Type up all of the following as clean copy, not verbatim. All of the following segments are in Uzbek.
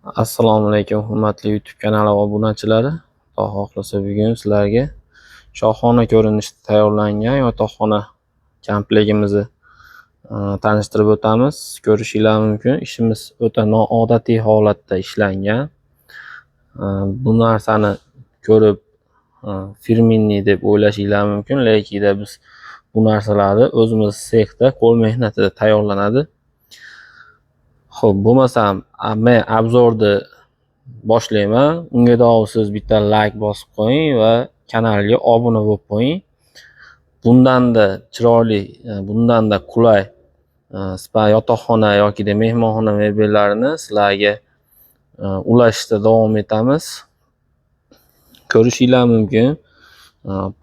Assalomu alaykum, hurmatli YouTube kanali obunachilari. Xudo xohlasa bugun sizlarga shohona ko'rinishda tayyorlangan yotoqxona komplektimizni tanishtirib o'tamiz. Ko'rishingiz mumkin, ishimiz o'ta noodatiy holatda ishlangan. Bu narsani ko'rib firminniy deb o'ylashingiz mumkin, lekin biz bu narsalarni o'zimiz sexda qo'l mehnatida tayyorlanadi. Xo'p, bo'lmasam men obzorni boshlayman. Unga siz bitta like bosib qo'ying va kanalga obuna bo'lib qo'ying. Bundanda chiroyli, bundanda qulay spa yotoqxona yoki mehmonxona mebellarini sizlarga ulashishda davom etamiz. Ko'rishingiz mumkin.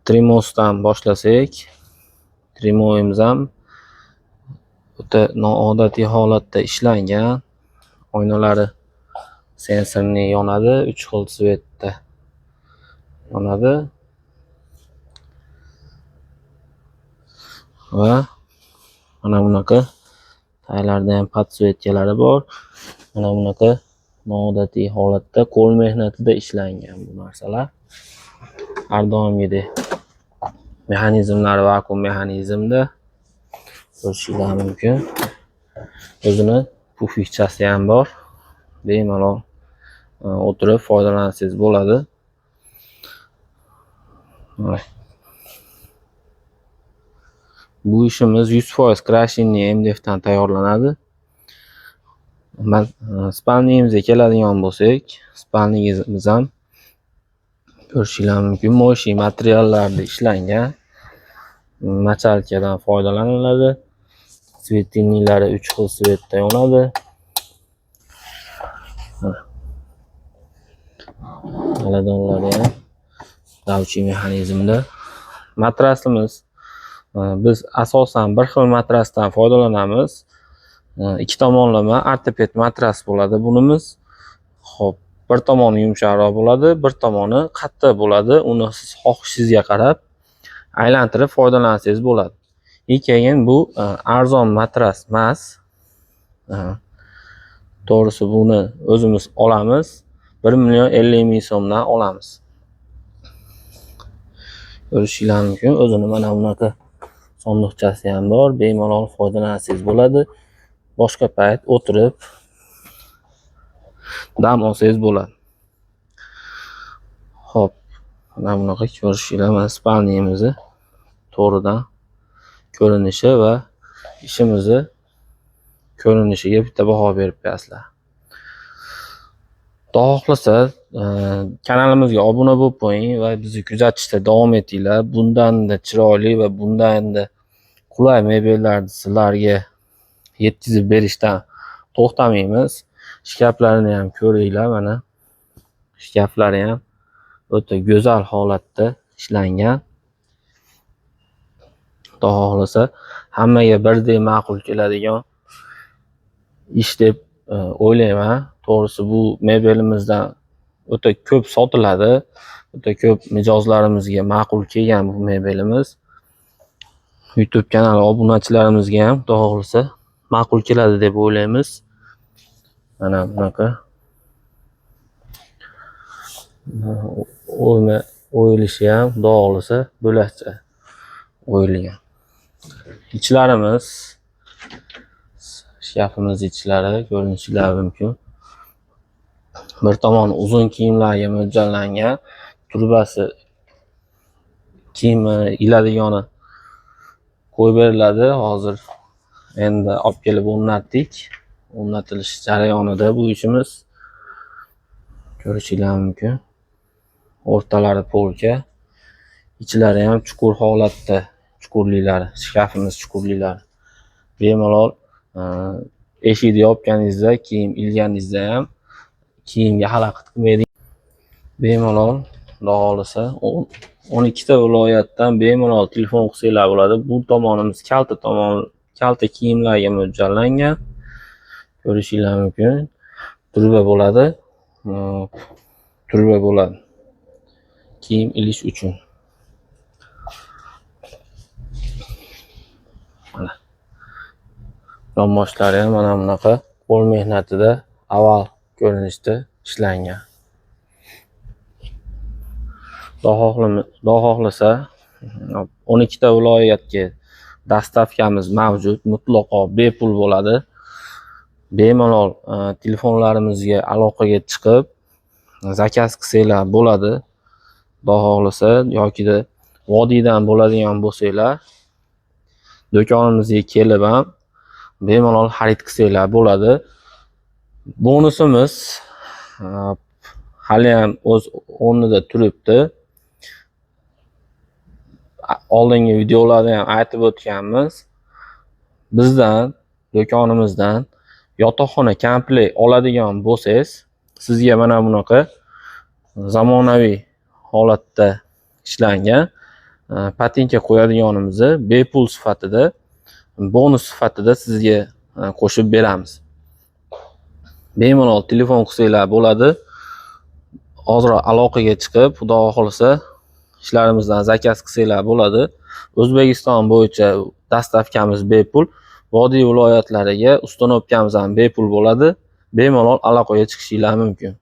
Trimosdan boshlasak, trimoyimiz ham o'ta noodatiy holatda ishlangan. Oynalari sensorli yonadi, 3 xil svetda yonadi. Va mana bunaqa taylarda ham podsvetkalari bor. Mana bunaqa noodatiy holatda qo'l mehnatida ishlangan bu narsalar. Har doimgidek mexanizmlari vakuum mexanizmda ko'rishingiz mumkin. O'zini pufikchasi ham bor. Bemalol o'tirib foydalansangiz bo'ladi. Bu ishimiz 100% krashinli MDFdan tayyorlanadi. Spalniyimizga keladigan bo'lsak, spalniyimiz ham ko'rishingiz mumkin, mo'shi materiallarda ishlangan. Machalkadan foydalaniladi. Svetilnilari 3 xil svetda yonadi. Aladonlari ham davchi mexanizmda. Matrasimiz biz asosan bir xil matrasdan foydalanamiz. Ikki tomonlama ortoped matras bo'ladi bunimiz. Xo'p, bir tomoni yumshoqroq bo'ladi, bir tomoni qattiq bo'ladi. Uni siz xohishingizga qarab aylantirib foydalansangiz bo'ladi. Keyin bu arzon matras emas. To'g'risi buni o'zimiz olamiz. 1,50,000 so'mdan olamiz. Ko'rishingiz mumkin, o'zini mana bunaqa sondiqchasi ham bor. Bemalol foydalansangiz bo'ladi. Boshqa payt o'tirib dam olsangiz bo'ladi. Xo'p, mana bunaqa ko'rishingiz spalniyimizni to'g'ridan ko'rinishi va ishimizni ko'rinishiga bitta baho berib qo'yasizlar. Xudo xohlasa kanalimizga obuna bo'lib qo'ying va bizni kuzatishda davom etinglar. Bundan-da chiroyli va bundan-da qulay mebellarni sizlarga yetkazib berishdan to'xtamaymiz. Shkaflarini ham ko'ringlar, mana shkaflari ham o'ta go'zal holatda ishlangan. Xudo xohlasa hammaga birdek ma'qul keladigan ish deb o'ylayman. To'g'risi bu mebelimizdan o'ta ko'p sotiladi. O'ta ko'p mijozlarimizga ma'qul kelgan bu mebelimiz. YouTube kanali obunachilarimizga ham xudo xohlasa ma'qul keladi deb o'ylaymiz. Mana bunaqa o'yilishi ham xudo xohlasa bo'lakcha o'yilgan. Ichlarimiz, shkafimiz ichlari ko'rinishlari mumkin. Bir tomoni uzun kiyimlarga mo'ljallangan, turbasi kiyim iladigani qo'yib beriladi. Hozir endi olib kelib o'rnatdik. O'rnatilish jarayonida bu ishimiz. Ko'rishingiz mumkin. O'rtalari polka, ichlari ham chuqur holatda, chuqurliklari, shkafimiz chuqurliklari. Bemalol eshikni yopganingizda, kiyim ilganingizda ham kiyimga xalaqit qilmaydi. Bemalol xudo xohlasa 12 ta viloyatdan bemalol telefon qilsanglar bo'ladi. Bu tomonimiz kalta kiyimlarga mo'ljallangan. Ko'rishingiz mumkin. Turba bo'ladi. Turba bo'ladi. Kiyim ilish uchun. Mana yonboshlari ham mana bunaqa qo'l mehnatida avval ko'rinishda ishlangan. Xudo xohlasa 12 ta viloyatga dastavkamiz mavjud, mutlaqo bepul bo'ladi. Bemalol telefonlarimizga aloqaga chiqib zakaz qilsanglar bo'ladi. Xudo xohlasa yokida vodiydan bo'ladigan bo'lsanglar do'konimizga kelib ham bemalol xarid qilsanglar bo'ladi. Bonusimiz hali ham o'z o'rnida turibdi. Oldingi videolarda ham aytib o'tganmiz. Bizdan, do'konimizdan yotoqxona komplekt oladigan bo'lsangiz, sizga mana bunaqa zamonaviy holatda ishlangan patinka qo'yadiganimizni bepul sifatida, bonus sifatida sizga qo'shib beramiz. Bemalol telefon qilsanglar bo'ladi. Hozir aloqaga chiqib, xudo xohlasa ishlarimizdan zakaz qilsanglar bo'ladi. O'zbekiston bo'yicha dastavkamiz bepul. Vodiy viloyatlariga ustanovkamiz ham bepul bo'ladi. Bemalol aloqaga chiqishinglar mumkin.